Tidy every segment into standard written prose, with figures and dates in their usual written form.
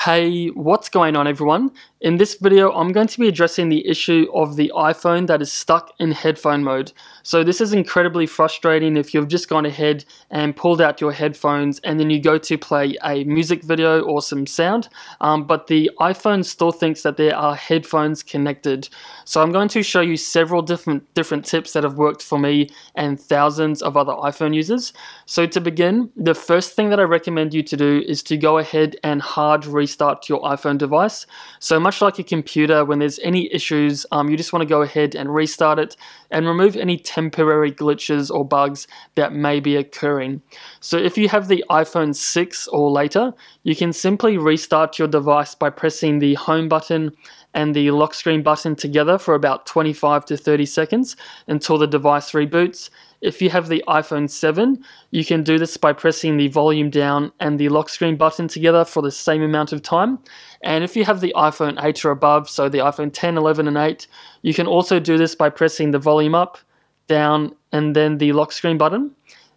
Hey, what's going on everyone? In this video, I'm going to be addressing the issue of the iPhone that is stuck in headphone mode. So this is incredibly frustrating if you've just gone ahead and pulled out your headphones and then you go to play a music video or some sound, but the iPhone still thinks that there are headphones connected. So I'm going to show you several different tips that have worked for me and thousands of other iPhone users. So to begin, the first thing that I recommend you to do is to go ahead and hard restart your iPhone device. So much like a computer, when there's any issues, you just want to go ahead and restart it and remove any temporary glitches or bugs that may be occurring. So if you have the iPhone 6 or later, you can simply restart your device by pressing the home button and the lock screen button together for about 25 to 30 seconds until the device reboots. If you have the iPhone 7, you can do this by pressing the volume down and the lock screen button together for the same amount of time. And if you have the iPhone 8 or above, so the iPhone 10, 11 and 8, you can also do this by pressing the volume up, down and then the lock screen button.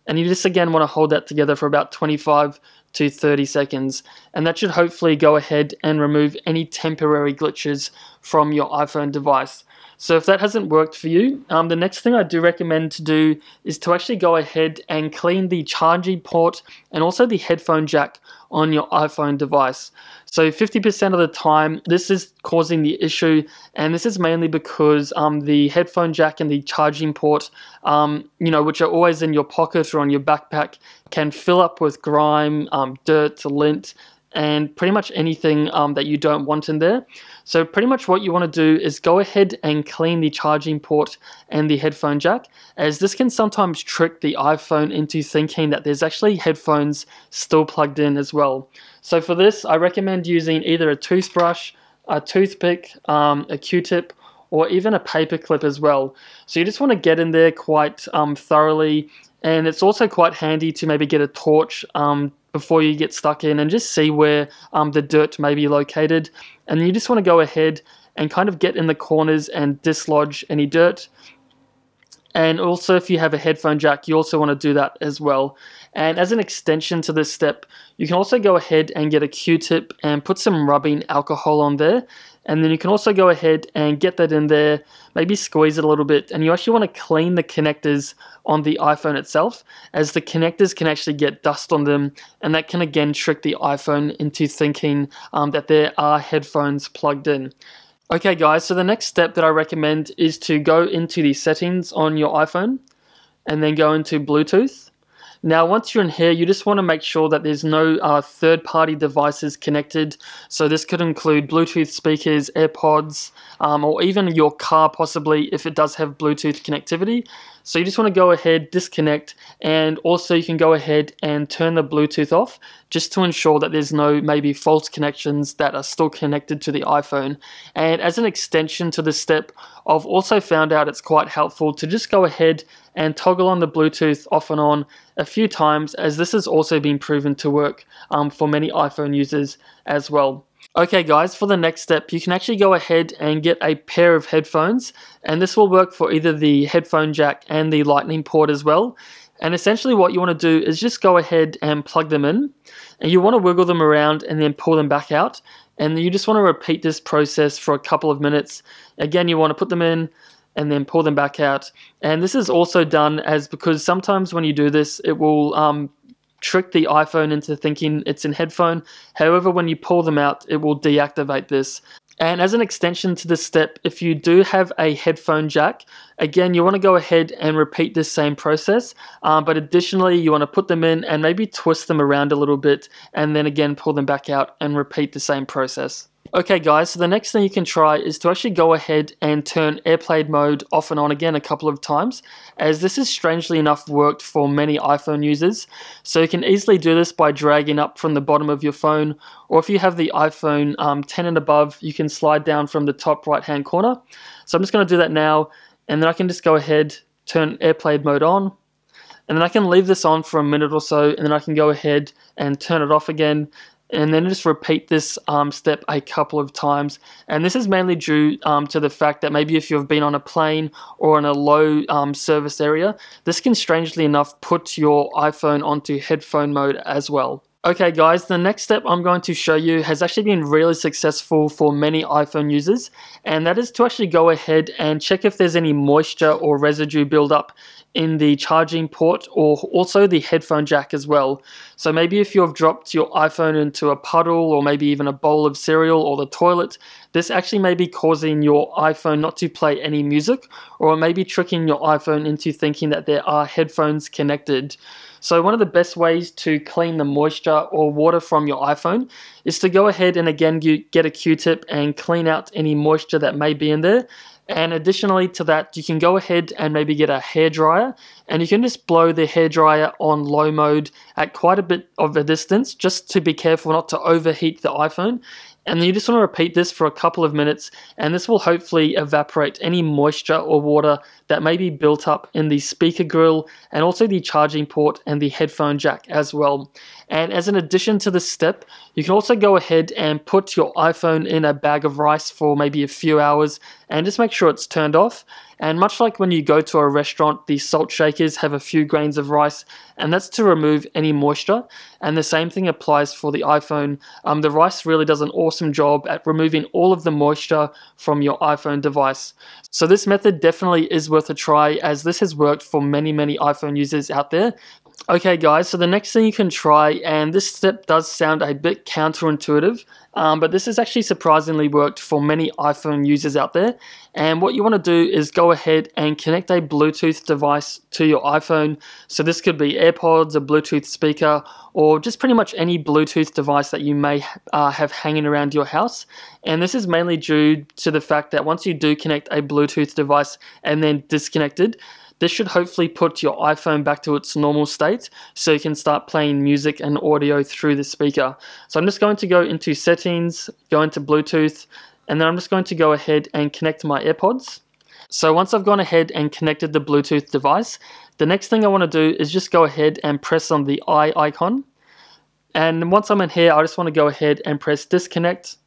And you just again want to hold that together for about 25 to 30 seconds. And that should hopefully go ahead and remove any temporary glitches from your iPhone device. So if that hasn't worked for you, the next thing I do recommend to do is to actually go ahead and clean the charging port and also the headphone jack on your iPhone device. So 50% of the time this is causing the issue, and this is mainly because the headphone jack and the charging port, which are always in your pocket or on your backpack, can fill up with grime, dirt, lint, and pretty much anything that you don't want in there. So pretty much what you want to do is go ahead and clean the charging port and the headphone jack, as this can sometimes trick the iPhone into thinking that there's actually headphones still plugged in as well. So for this, I recommend using either a toothbrush, a toothpick, a Q-tip, or even a paper clip as well. So you just want to get in there quite thoroughly, and it's also quite handy to maybe get a torch before you get stuck in and just see where the dirt may be located. And you just want to go ahead and kind of get in the corners and dislodge any dirt. And also if you have a headphone jack, you also want to do that as well. And as an extension to this step, you can also go ahead and get a Q-tip and put some rubbing alcohol on there. And then you can also go ahead and get that in there, maybe squeeze it a little bit, and you actually want to clean the connectors on the iPhone itself, as the connectors can actually get dust on them, and that can again trick the iPhone into thinking that there are headphones plugged in. Okay guys, so the next step that I recommend is to go into the settings on your iPhone and then go into Bluetooth. Now once you're in here, you just want to make sure that there's no third-party devices connected. So this could include Bluetooth speakers, AirPods, or even your car possibly if it does have Bluetooth connectivity. So you just want to go ahead, disconnect, and also you can go ahead and turn the Bluetooth off just to ensure that there's no maybe false connections that are still connected to the iPhone. And as an extension to this step, I've also found out it's quite helpful to just go ahead and toggle on the Bluetooth off and on a few times, as this has also been proven to work for many iPhone users as well. Okay guys, for the next step, you can actually go ahead and get a pair of headphones, and this will work for either the headphone jack and the lightning port as well. And essentially what you want to do is just go ahead and plug them in, and you want to wiggle them around and then pull them back out, and you just want to repeat this process for a couple of minutes. Again, you want to put them in and then pull them back out, and this is also done because sometimes when you do this, it will trick the iPhone into thinking it's in headphone. However, when you pull them out, it will deactivate this. And as an extension to this step, if you do have a headphone jack, again, you want to go ahead and repeat this same process, but additionally, you want to put them in and maybe twist them around a little bit, and then again, pull them back out and repeat the same process. Okay guys, so the next thing you can try is to actually go ahead and turn airplane mode off and on again a couple of times, as this has strangely enough worked for many iPhone users. So you can easily do this by dragging up from the bottom of your phone, or if you have the iPhone 10 and above, you can slide down from the top right hand corner. So I'm just going to do that now, and then I can just go ahead, turn airplane mode on, and then I can leave this on for a minute or so, and then I can go ahead and turn it off again. And then just repeat this step a couple of times. And this is mainly due to the fact that maybe if you've been on a plane or in a low service area, this can strangely enough put your iPhone onto headphone mode as well. Okay guys, the next step I'm going to show you has actually been really successful for many iPhone users, and that is to actually go ahead and check if there's any moisture or residue buildup in the charging port or also the headphone jack as well. So maybe if you've dropped your iPhone into a puddle or maybe even a bowl of cereal or the toilet, this actually may be causing your iPhone not to play any music, or it may be tricking your iPhone into thinking that there are headphones connected. So one of the best ways to clean the moisture or water from your iPhone is to go ahead and again get a Q-tip and clean out any moisture that may be in there. And additionally to that, you can go ahead and maybe get a hairdryer, and you can just blow the hairdryer on low mode at quite a bit of a distance, just to be careful not to overheat the iPhone. And then you just want to repeat this for a couple of minutes, and this will hopefully evaporate any moisture or water that may be built up in the speaker grill and also the charging port and the headphone jack as well. And as an addition to this step, you can also go ahead and put your iPhone in a bag of rice for maybe a few hours and just make sure it's turned off. And much like when you go to a restaurant, the salt shakers have a few grains of rice, and that's to remove any moisture. And the same thing applies for the iPhone. The rice really does an awesome job at removing all of the moisture from your iPhone device. So this method definitely is worth a try, as this has worked for many iPhone users out there. Okay guys, so the next thing you can try, and this step does sound a bit counterintuitive, but this has actually surprisingly worked for many iPhone users out there. And what you want to do is go ahead and connect a Bluetooth device to your iPhone. So this could be AirPods, a Bluetooth speaker, or just pretty much any Bluetooth device that you may have hanging around your house. And this is mainly due to the fact that once you do connect a Bluetooth device and then disconnect it, this should hopefully put your iPhone back to its normal state so you can start playing music and audio through the speaker. So I'm just going to go into settings, go into Bluetooth, and then I'm just going to go ahead and connect my AirPods. So once I've gone ahead and connected the Bluetooth device, the next thing I want to do is just go ahead and press on the eye icon. And once I'm in here, I just want to go ahead and press disconnect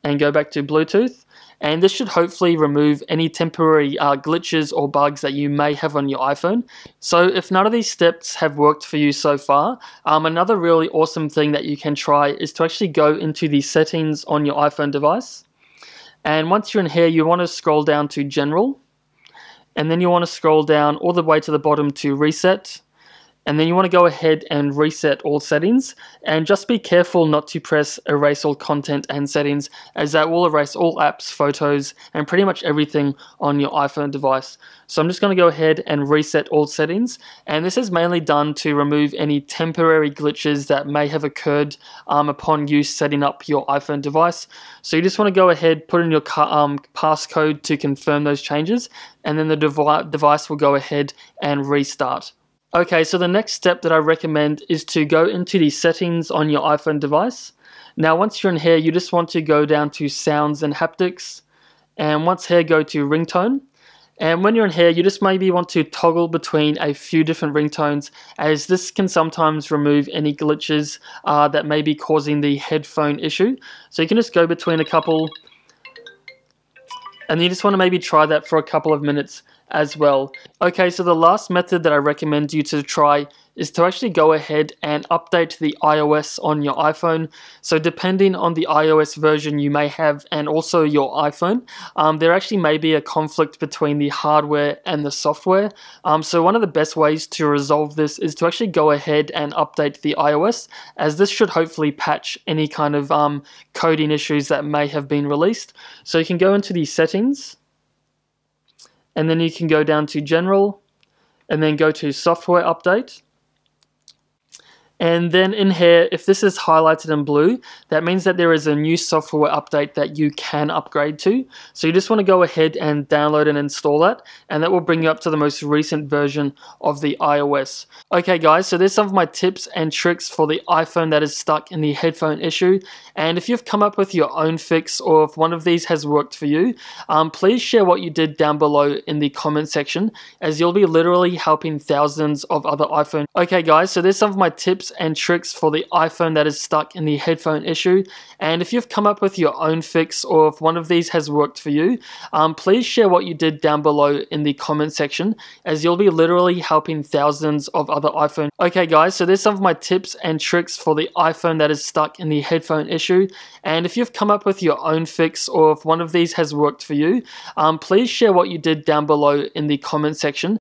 and go back to Bluetooth. And this should hopefully remove any temporary glitches or bugs that you may have on your iPhone. So if none of these steps have worked for you so far, another really awesome thing that you can try is to actually go into the settings on your iPhone device. And once you're in here, you want to scroll down to General. And then you want to scroll down all the way to the bottom to Reset. And then you want to go ahead and reset all settings, and just be careful not to press erase all content and settings, as that will erase all apps, photos, and pretty much everything on your iPhone device. So I'm just going to go ahead and reset all settings, and this is mainly done to remove any temporary glitches that may have occurred upon you setting up your iPhone device. So you just want to go ahead, put in your passcode to confirm those changes, and then the device will go ahead and restart. Okay, so the next step that I recommend is to go into the settings on your iPhone device. Now once you're in here, you just want to go down to sounds and haptics, and once here go to ringtone. And when you're in here, you just maybe want to toggle between a few different ringtones, as this can sometimes remove any glitches that may be causing the headphone issue. So you can just go between a couple, and you just want to maybe try that for a couple of minutes as well. Okay, so the last method that I recommend you to try is to actually go ahead and update the iOS on your iPhone. So depending on the iOS version you may have and also your iPhone, there actually may be a conflict between the hardware and the software. So one of the best ways to resolve this is to actually go ahead and update the iOS, as this should hopefully patch any kind of coding issues that may have been released. So you can go into the settings, and then you can go down to General, and then go to Software Update. And then in here, if this is highlighted in blue, that means that there is a new software update that you can upgrade to. So you just want to go ahead and download and install that, and that will bring you up to the most recent version of the iOS. Okay guys, so there's some of my tips and tricks for the iPhone that is stuck in the headphone issue. And if you've come up with your own fix, or if one of these has worked for you, please share what you did down below in the comment section, as you'll be literally helping thousands of other iPhone. Okay guys, so there's some of my tips tips and tricks for the iPhone that is stuck in the headphone issue. And if you've come up with your own fix, or if one of these has worked for you, please share what you did down below in the comment section, as you'll be literally helping thousands of other iPhone. Okay guys, so there's some of my tips and tricks for the iPhone that is stuck in the headphone issue. And if you've come up with your own fix, or if one of these has worked for you, please share what you did down below in the comment section,